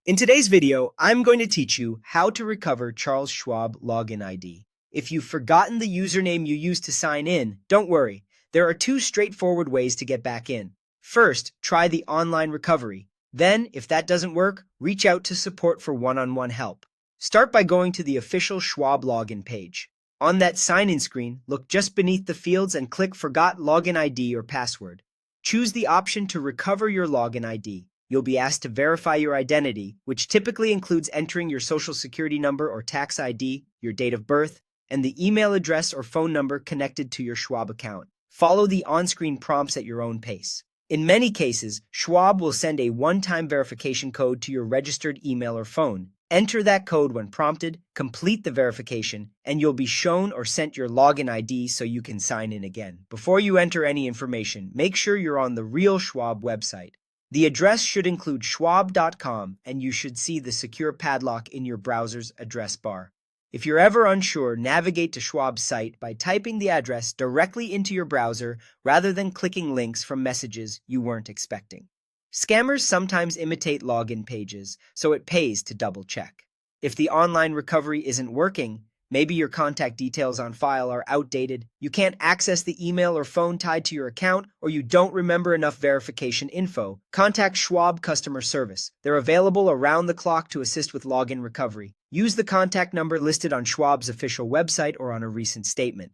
In today's video, I'm going to teach you how to recover Charles Schwab Login ID. If you've forgotten the username you used to sign in, don't worry. There are two straightforward ways to get back in. First, try the online recovery. Then, if that doesn't work, reach out to support for one-on-one help. Start by going to the official Schwab login page. On that sign-in screen, look just beneath the fields and click Forgot Login ID or Password. Choose the option to recover your login ID. You'll be asked to verify your identity, which typically includes entering your social security number or tax ID, your date of birth, and the email address or phone number connected to your Schwab account. Follow the on-screen prompts at your own pace. In many cases, Schwab will send a one-time verification code to your registered email or phone. Enter that code when prompted, complete the verification, and you'll be shown or sent your login ID so you can sign in again. Before you enter any information, make sure you're on the real Schwab website. The address should include schwab.com, and you should see the secure padlock in your browser's address bar. If you're ever unsure, navigate to Schwab's site by typing the address directly into your browser rather than clicking links from messages you weren't expecting. Scammers sometimes imitate login pages, so it pays to double-check. If the online recovery isn't working, maybe your contact details on file are outdated, you can't access the email or phone tied to your account, or you don't remember enough verification info, contact Schwab Customer Service. They're available around the clock to assist with login recovery. Use the contact number listed on Schwab's official website or on a recent statement.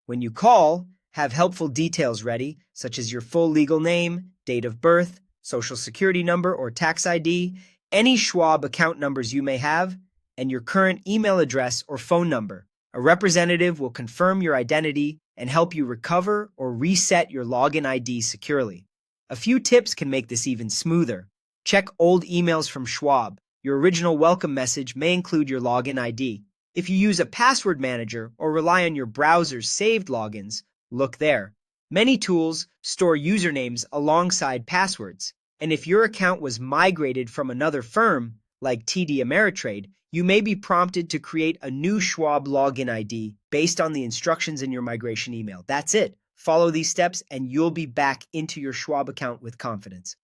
When you call, have helpful details ready, such as your full legal name, date of birth, social security number or tax ID, any Schwab account numbers you may have, and your current email address or phone number. A representative will confirm your identity and help you recover or reset your login ID securely. A few tips can make this even smoother. Check old emails from Schwab. Your original welcome message may include your login ID. If you use a password manager or rely on your browser's saved logins, look there. Many tools store usernames alongside passwords, and if your account was migrated from another firm, like TD Ameritrade, you may be prompted to create a new Schwab login ID based on the instructions in your migration email. That's it. Follow these steps and you'll be back into your Schwab account with confidence.